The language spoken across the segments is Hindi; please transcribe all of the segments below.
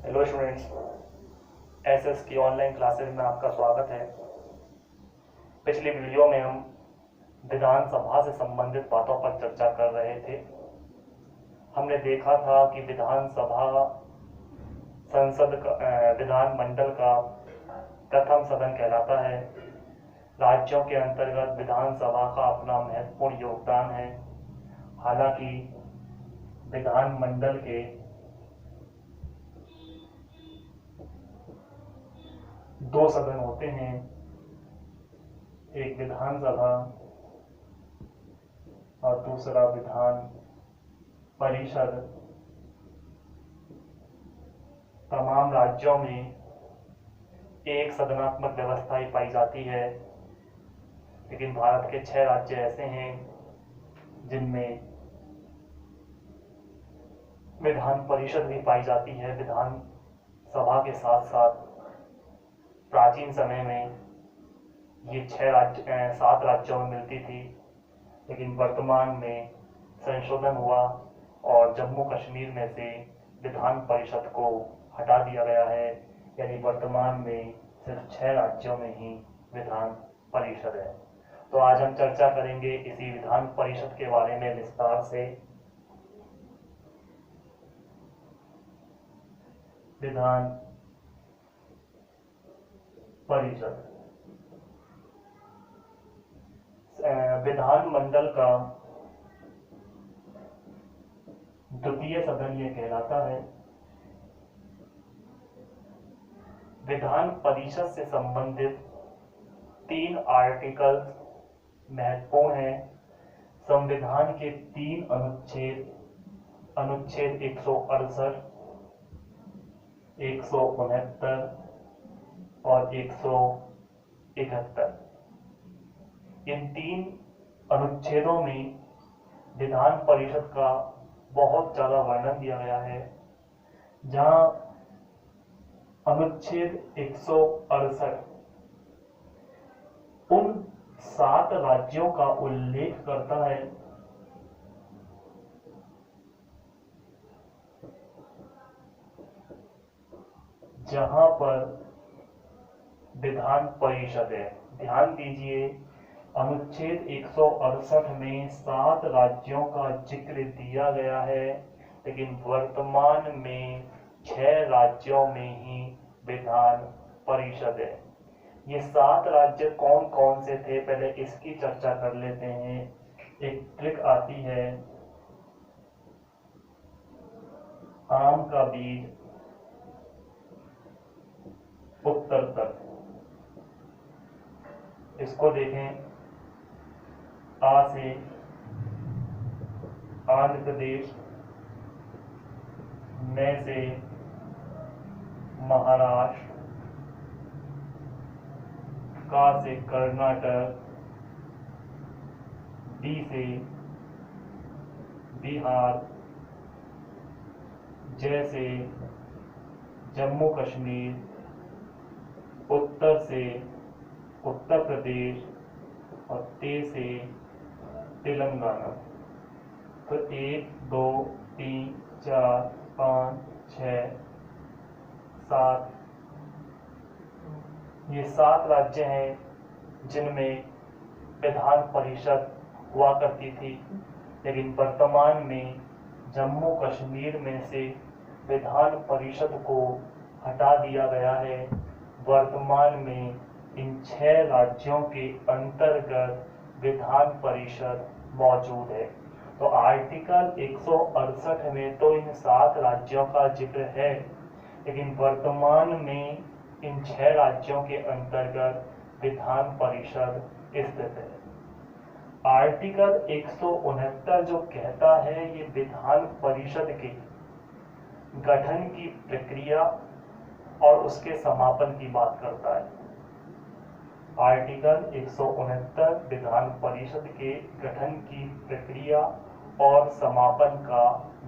हेलो स्टूडेंट्स, एसएस की ऑनलाइन क्लासेस में आपका स्वागत है। पिछली वीडियो में हम विधानसभा से संबंधित बातों पर चर्चा कर रहे थे। हमने देखा था कि विधानसभा विधानमंडल का प्रथम सदन कहलाता है। राज्यों के अंतर्गत विधानसभा का अपना महत्वपूर्ण योगदान है। हालांकि विधानमंडल के दो सदन होते हैं, एक विधानसभा और दूसरा विधान परिषद। तमाम राज्यों में एक सदनात्मक व्यवस्था ही पाई जाती है, लेकिन भारत के 6 राज्य ऐसे हैं जिनमें विधान परिषद भी पाई जाती है। विधानसभा के साथ साथ प्राचीन समय में ये 7 राज्यों में मिलती थी, लेकिन वर्तमान में संशोधन हुआ और जम्मू कश्मीर में से विधान परिषद को हटा दिया गया है। यानी वर्तमान में सिर्फ 6 राज्यों में ही विधान परिषद है। तो आज हम चर्चा करेंगे इसी विधान परिषद के बारे में विस्तार से। विधान परिषद विधानमंडल का द्वितीय सदन ये कहलाता है। विधान परिषद से संबंधित 3 आर्टिकल महत्वपूर्ण हैं। संविधान के 3 अनुच्छेद 168, 169 और 171। इन 3 अनुच्छेदों में विधान परिषद का बहुत ज्यादा वर्णन दिया गया है। जहां अनुच्छेद 168 उन 7 राज्यों का उल्लेख करता है जहां पर विधान परिषद है। ध्यान दीजिए, अनुच्छेद 168 में 7 राज्यों का जिक्र दिया गया है, लेकिन वर्तमान में 6 राज्यों में ही विधान परिषद है। ये 7 राज्य कौन कौन से थे, पहले इसकी चर्चा कर लेते हैं। एक ट्रिक आती है, आम का बीज उत्तर तक। इसको देखें, आ से आंध्र प्रदेश, न से महाराष्ट्र, का से कर्नाटक, डी से बिहार, जे से जम्मू कश्मीर, उत्तर से उत्तर प्रदेश और ते से तेलंगाना। तो 1 2 3 4 5 6 7 ये 7 राज्य हैं जिनमें विधान परिषद हुआ करती थी, लेकिन वर्तमान में जम्मू कश्मीर में से विधान परिषद को हटा दिया गया है। वर्तमान में इन 6 राज्यों के अंतर्गत विधान परिषद मौजूद है। तो आर्टिकल 168 में तो इन 7 राज्यों का जिक्र है, लेकिन वर्तमान में इन 6 राज्यों के अंतर्गत विधान परिषद स्थित है। आर्टिकल 169 जो कहता है, ये विधान परिषद के गठन की प्रक्रिया और उसके समापन की बात करता है। आर्टिकल 169 विधान परिषद के गठन की प्रक्रिया और समापन का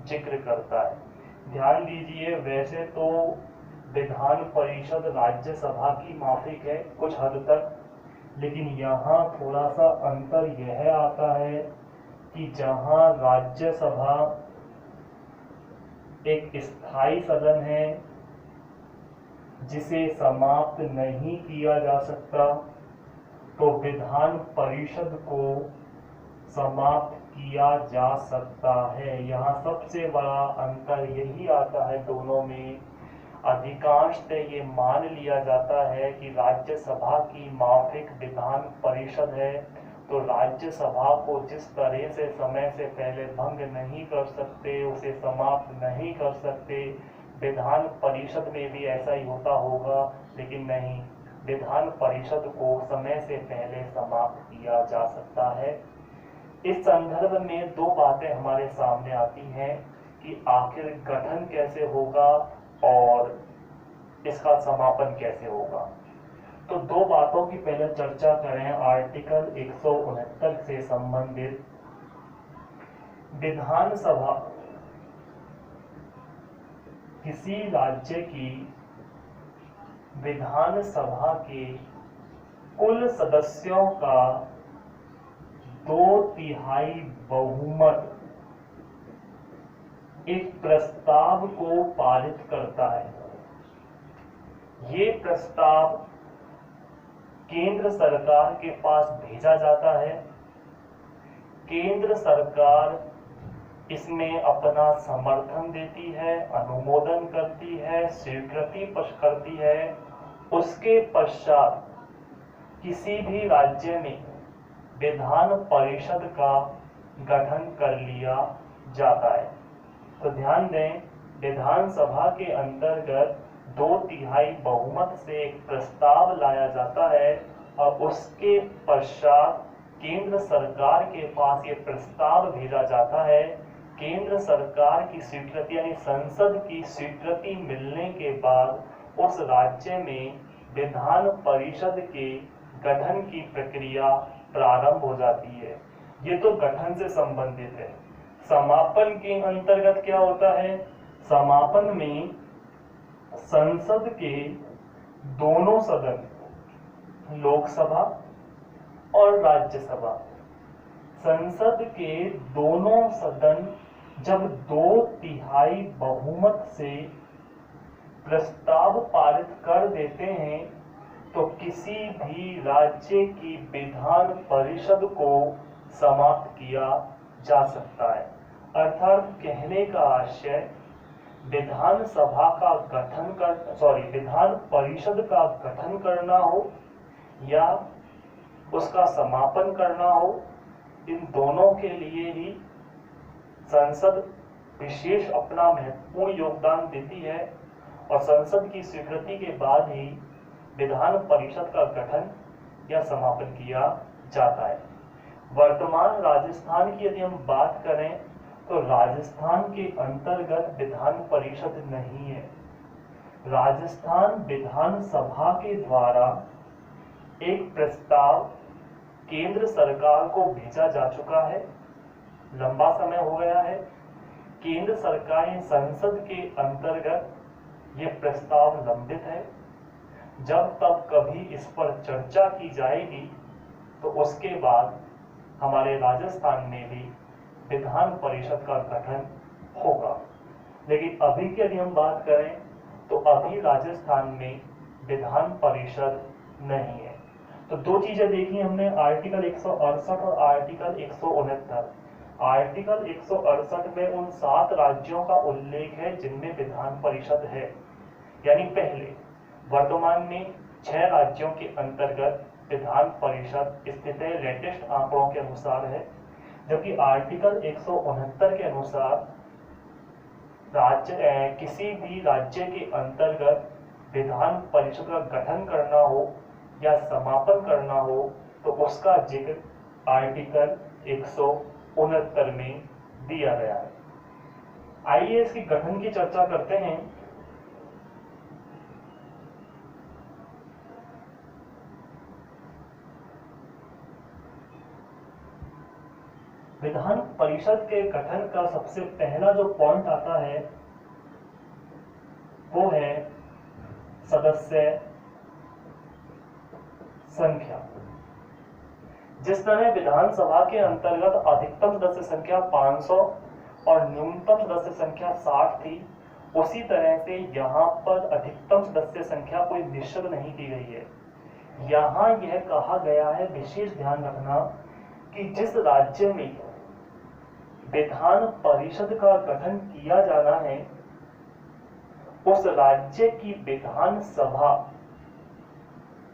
जिक्र करता है। ध्यान दीजिए, वैसे तो विधान परिषद राज्यसभा की माफिक है कुछ हद तक, लेकिन यहाँ थोड़ा सा अंतर यह आता है कि जहाँ राज्यसभा एक स्थायी सदन है, जिसे समाप्त नहीं किया जा सकता, तो विधान परिषद को समाप्त किया जा सकता है। यहाँ सबसे बड़ा अंतर यही आता है दोनों में। अधिकांशतः ये मान लिया जाता है कि राज्यसभा की माफिक विधान परिषद है, तो राज्यसभा को जिस तरह से समय से पहले भंग नहीं कर सकते, उसे समाप्त नहीं कर सकते, विधान परिषद में भी ऐसा ही होता होगा। लेकिन नहीं, विधान परिषद को समय से पहले समाप्त किया जा सकता है। इस संदर्भ में दो बातें हमारे सामने आती हैं कि आखिर गठन कैसे होगा और इसका समापन कैसे होगा। तो दो बातों की पहले चर्चा करें। आर्टिकल 169 से संबंधित विधानसभा किसी राज्य की विधानसभा के कुल सदस्यों का 2/3 बहुमत एक प्रस्ताव को पारित करता है। ये प्रस्ताव केंद्र सरकार के पास भेजा जाता है। केंद्र सरकार इसमें अपना समर्थन देती है, अनुमोदन करती है, स्वीकृति करती है। उसके पश्चात किसी भी राज्य में विधान परिषद का गठन कर लिया जाता है। तो ध्यान दें, विधानसभा के अंतर्गत 2/3 बहुमत से एक प्रस्ताव लाया जाता है और उसके पश्चात केंद्र सरकार के पास ये प्रस्ताव भेजा जाता है। केंद्र सरकार की स्वीकृति यानी संसद की स्वीकृति मिलने के बाद उस राज्य में विधान परिषद के गठन की प्रक्रिया प्रारंभ हो जाती है। ये तो गठन से संबंधित है। समापन के अंतर्गत क्या होता है? समापन में संसद के दोनों सदन, लोकसभा और राज्यसभा, संसद के दोनों सदन जब 2/3 बहुमत से प्रस्ताव पारित कर देते हैं तो किसी भी राज्य की विधान परिषद को समाप्त किया जा सकता है। अर्थात कहने का आशय विधानसभा का गठन विधान परिषद का गठन करना हो या उसका समापन करना हो, इन दोनों के लिए ही संसद विशेष अपना महत्वपूर्ण योगदान देती है और संसद की स्वीकृति के बाद ही विधान परिषद का गठन या समापन किया जाता है। वर्तमान राजस्थान की यदि हम बात करें तो राजस्थान के अंतर्गत विधान परिषद नहीं है। राजस्थान विधानसभा के द्वारा एक प्रस्ताव केंद्र सरकार को भेजा जा चुका है, लंबा समय हो गया है। केंद्र सरकार संसद के अंतर्गत यह प्रस्ताव लंबित है। जब तक कभी इस पर चर्चा की जाएगी तो उसके बाद हमारे राजस्थान में भी विधान परिषद का गठन होगा। लेकिन अभी की यदि हम बात करें तो अभी राजस्थान में विधान परिषद नहीं है। तो दो चीजें देखी हमने, आर्टिकल 168 और आर्टिकल 169। आर्टिकल 168 में उन 7 राज्यों का उल्लेख है जिनमें विधान परिषद है। यानी पहले वर्तमान में 6 राज्यों के अंतर्गत विधान परिषद स्थित है, लेटेस्ट आंकड़ों के अनुसार है। जबकि आर्टिकल 169 के अनुसार किसी भी राज्य के अंतर्गत विधान परिषद का गठन करना हो या समापन करना हो तो उसका जिक्र आर्टिकल 169 में दिया गया है। आइए इसकी गठन की चर्चा करते हैं। विधान परिषद के गठन का सबसे पहला जो पॉइंट आता है वो है सदस्य संख्या। जिस तरह विधानसभा के अंतर्गत अधिकतम सदस्य संख्या 500 और न्यूनतम सदस्य संख्या 60 थी, उसी तरह से यहाँ पर अधिकतम सदस्य संख्या कोई निश्चित नहीं की गई है। यहाँ यह कहा गया है, विशेष ध्यान रखना, कि जिस राज्य में विधान परिषद का गठन किया जाना है उस राज्य की विधानसभा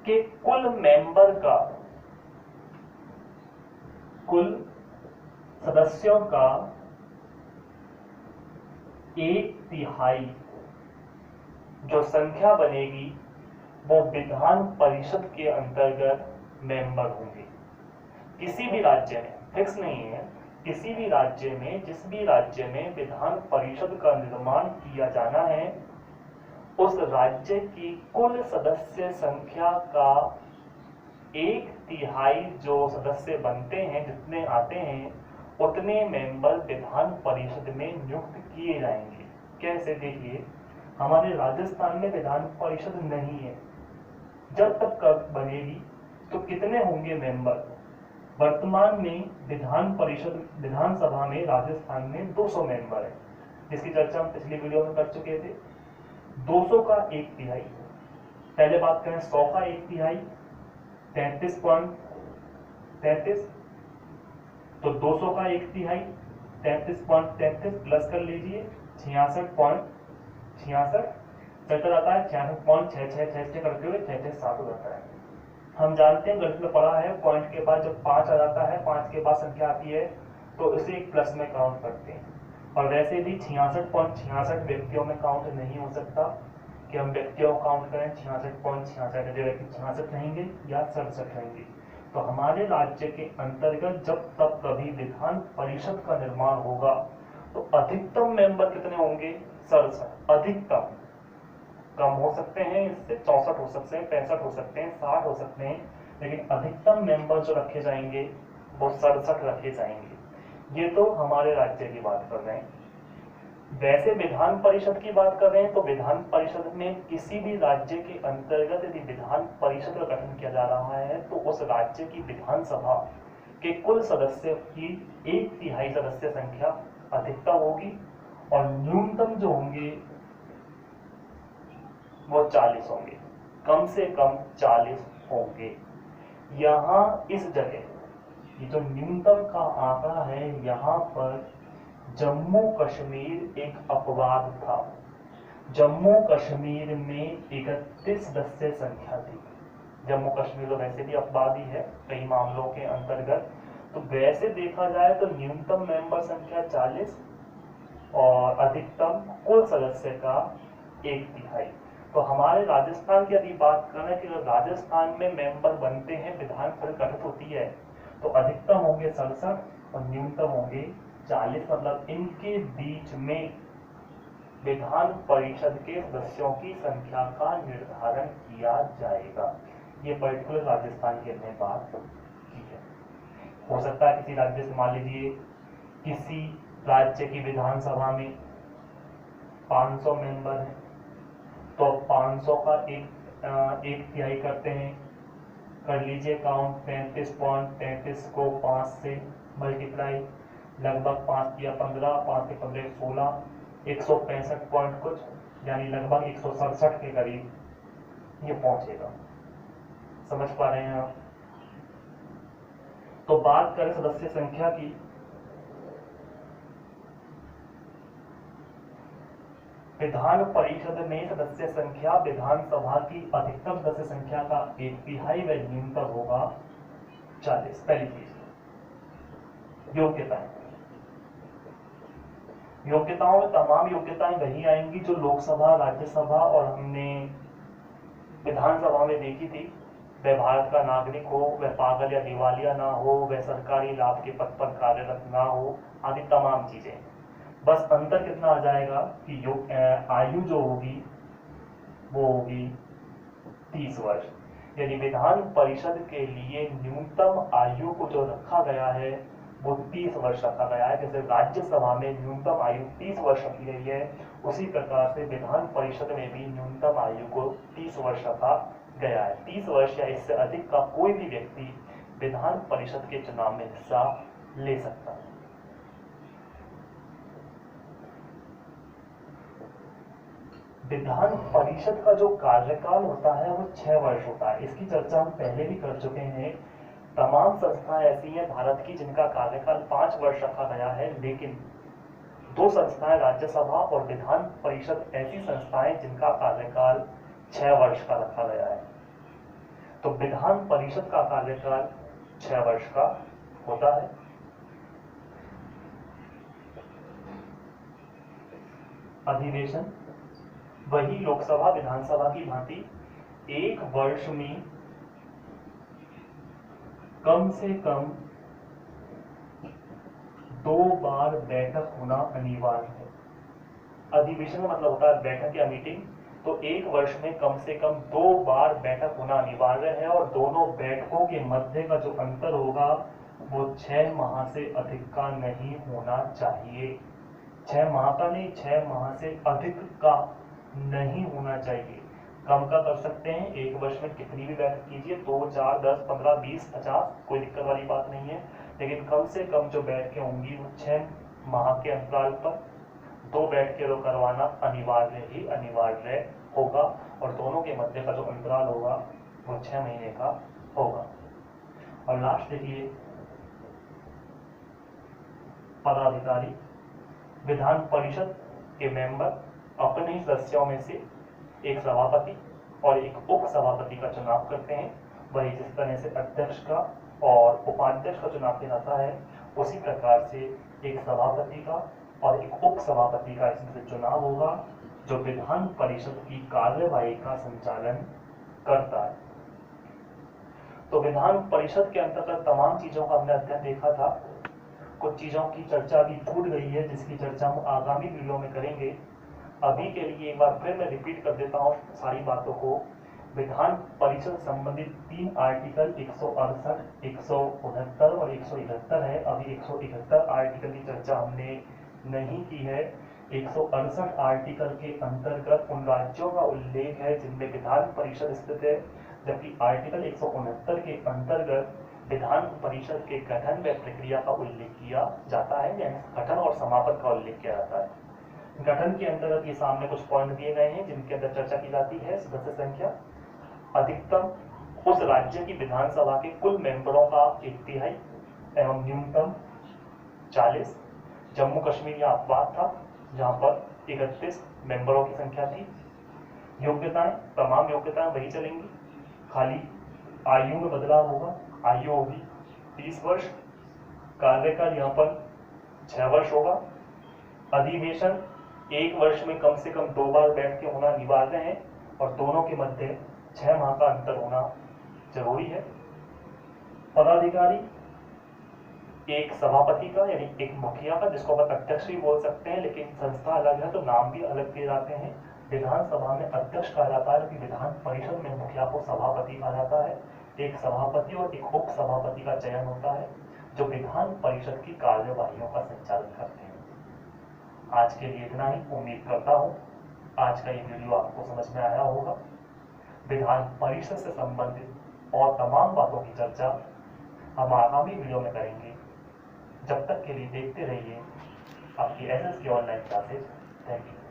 के कुल मेंबर का, कुल सदस्यों का 1/3 जो संख्या बनेगी वो विधान परिषद के अंतर्गत मेंबर होंगे। किसी भी राज्य में, फिक्स नहीं है, किसी भी राज्य में, जिस भी राज्य में विधान परिषद का निर्माण किया जाना है उस राज्य की कुल सदस्य संख्या का 1/3 जो सदस्य बनते हैं, जितने आते हैं उतने मेंबर विधान परिषद में नियुक्त किए जाएंगे। कैसे? देखिए, हमारे राजस्थान में विधान परिषद नहीं है, जब तक बनेगी तो कितने होंगे मेंबर? वर्तमान में विधान परिषद, विधानसभा में राजस्थान में 200 मेंबर है, जिसकी चर्चा हम पिछली वीडियो में कर चुके थे। 200 का 1/3, पहले बात करें 100 का 1/3, 33.33, तो 200 का 1/3 33.33 प्लस कर लीजिए 66.66 चलता रहता है, 66.6666 करते हुए 66 हो जाता है। हम जानते हैं, गणित में पढ़ा है, पॉइंट के बाद जब 5 आ जाता है, 5 के बाद संख्या आती है तो इसे एक प्लस में काउंट करते हैं। और वैसे भी 66.66 व्यक्तियों में काउंट नहीं हो सकता कि हम व्यक्तियों को काउंट करें 66.66 व्यक्ति 66 रहेंगे या 67 रहेंगे। तो हमारे राज्य के अंतर्गत जब तक कभी विधान परिषद का निर्माण होगा तो अधिकतम मेंबर कितने होंगे? 67। अधिकतम, कम हो सकते हैं, इससे 64 हो सकते हैं, 65 हो सकते हैं, 60 हो सकते हैं, लेकिन अधिकतम मेंबर जो रखे जाएंगे वो 67 रखे जाएंगे। ये तो हमारे राज्य की बात कर रहे हैं। वैसे विधान परिषद की बात कर रहे हैं तो विधान परिषद में किसी भी राज्य के अंतर्गत यदि विधान परिषद का गठन किया जा रहा है तो उस राज्य की विधानसभा के कुल सदस्य की 1/3 सदस्य संख्या अधिकतम होगी और न्यूनतम जो होंगे वो 40 होंगे, कम से कम 40 होंगे। यहाँ इस जगह ये जो न्यूनतम का आंकड़ा है, यहाँ पर जम्मू कश्मीर एक अपवाद था। जम्मू कश्मीर में 31 सदस्य संख्या थी। जम्मू कश्मीर तो वैसे भी अपवाद ही है कई मामलों के अंतर्गत, तो वैसे देखा जाए तो न्यूनतम मेंबर संख्या 40 और अधिकतम कुल सदस्य का 1/3। तो हमारे राजस्थान की यदि बात करें कि राजस्थान में मेंबर बनते हैं, विधान परिषद गठित होती है, तो अधिकतम होंगे 67 और न्यूनतम होंगे 40। मतलब इनके बीच में विधान परिषद के सदस्यों की संख्या का निर्धारण किया जाएगा। ये पर्टिकुलर राजस्थान की हमने बात की है। हो सकता है किसी राज्य से, मान लीजिए किसी राज्य की विधानसभा में 500 मेंबर हैं तो 500 का 1/3 करते हैं, कर लीजिए काउंट, 33.33 को 5 से मल्टीप्लाई, लगभग 5 या 15, 5 के 15 16, 165 पॉइंट कुछ, यानी लगभग 167 के करीब ये पहुंचेगा। समझ पा रहे हैं आप? तो बात करें सदस्य संख्या की, विधान परिषद में सदस्य संख्या विधानसभा की अधिकतम सदस्य संख्या का 1/3 व न्यूनतम होगा 40। पहली चीज योग्यताएं। योग्यताओं में तमाम योग्यताएं वही आएंगी जो लोकसभा, राज्यसभा और हमने विधानसभा में देखी थी। वह भारत का नागरिक हो, वह पागल या दिवालिया ना हो, वह सरकारी लाभ के पद पर कार्यरत ना हो, आदि तमाम चीजें। बस अंतर कितना आ जाएगा कि आयु जो होगी वो होगी 30 वर्ष। यानी विधान परिषद के लिए न्यूनतम आयु को जो रखा गया है वो 30 वर्ष रखा गया है। जैसे राज्यसभा में न्यूनतम आयु 30 वर्ष रखी गई है, उसी प्रकार से विधान परिषद में भी न्यूनतम आयु को 30 वर्ष रखा गया है। 30 वर्ष या इससे अधिक का कोई भी व्यक्ति विधान परिषद के चुनाव में हिस्सा ले सकता है। विधान परिषद का जो कार्यकाल होता है वो 6 वर्ष होता है। इसकी चर्चा हम पहले भी कर चुके हैं। तमाम संस्थाएं ऐसी हैं भारत की जिनका कार्यकाल 5 वर्ष रखा गया है, लेकिन 2 संस्थाएं राज्यसभा और विधान परिषद ऐसी संस्थाएं जिनका कार्यकाल 6 वर्ष का रखा गया है। तो विधान परिषद का कार्यकाल 6 वर्ष का होता है। अधिवेशन वही लोकसभा विधानसभा की भांति 1 वर्ष में कम से कम 2 बार बैठक होना अनिवार्य है। अधिवेशन का मतलब होता है बैठक या मीटिंग। तो 1 वर्ष में कम से कम 2 बार बैठक होना अनिवार्य है और दोनों बैठकों के मध्य का जो अंतर होगा वो 6 माह से अधिक का नहीं होना चाहिए। 6 माह का नहीं, 6 माह से अधिक का नहीं होना चाहिए। कम का कर सकते हैं, 1 वर्ष में कितनी भी बैठक कीजिए, 2, 4, 10, 15, 20, 50, कोई दिक्कत वाली बात नहीं है। लेकिन कम से कम जो बैठकें होंगी वो 6 माह के अंतराल पर 2 बैठकें तो करवाना अनिवार्य ही अनिवार्य होगा और दोनों के मध्य का जो अंतराल होगा वो 6 महीने का होगा। और लास्ट देखिए, पदाधिकारी विधान परिषद के मेंबर अपने ही सदस्यों में से एक सभापति और एक उप सभापति का चुनाव करते हैं। वही जिस तरह से अध्यक्ष का और उपाध्यक्ष का चुनाव किया जाता है, उसी प्रकार से एक सभापति का और एक उप सभापति का इसमें से चुनाव होगा जो विधान परिषद की कार्यवाही का संचालन करता है। तो विधान परिषद के अंतर्गत तमाम चीजों का हमने अध्ययन देखा था। कुछ चीजों की चर्चा अभी छूट गई है जिसकी चर्चा हम आगामी वीडियो में करेंगे। अभी के लिए एक बार फिर मैं रिपीट कर देता हूँ सारी बातों को। विधान परिषद संबंधित 3 आर्टिकल 168, 169 और 171 है। अभी 171 आर्टिकल की चर्चा हमने नहीं की है। 168 आर्टिकल के अंतर्गत उन राज्यों का उल्लेख है जिनमें विधान परिषद स्थित है, जबकि आर्टिकल 169 के अंतर्गत विधान परिषद के गठन व प्रक्रिया का उल्लेख किया जाता है, यानी गठन और समापन का उल्लेख किया जाता है। गठन के अंतर्गत ये सामने कुछ पॉइंट दिए गए हैं जिनके अंदर चर्चा की जाती है। सदस्य संख्या, अधिकतम उस राज्य की विधानसभा के कुल मेंबरों का 1/3 एवं न्यूनतम 40। जम्मू कश्मीर यह अपवाद था जहां पर 31 मेंबरों की संख्या थी। योग्यताएं, तमाम योग्यताएं वही चलेंगी, खाली आयु में बदलाव होगा। आयु होगी 30 वर्ष, कार्यकाल यहाँ पर 6 वर्ष होगा। अधिवेशन 1 वर्ष में कम से कम 2 बार बैठ के होना अनिवार्य है और दोनों के मध्य 6 माह का अंतर होना जरूरी है। पदाधिकारी एक सभापति का यानी एक मुखिया का, जिसको अपन अध्यक्ष भी बोल सकते हैं, लेकिन संस्था अलग है तो नाम भी अलग दिए जाते हैं। विधानसभा में अध्यक्ष कहा जाता है, जबकि विधान परिषद में मुखिया को सभापति कहा जाता है। एक सभापति और एक उप सभापति का चयन होता है जो विधान परिषद की कार्यवाहियों का संचालन करते हैं। आज के लिए इतना ही। उम्मीद करता हूं आज का ये वीडियो आपको समझ में आया होगा। विधान परिषद से संबंधित और तमाम बातों की चर्चा हम आगामी वीडियो में करेंगे। जब तक के लिए देखते रहिए आपकी SSK online classes. Thank you.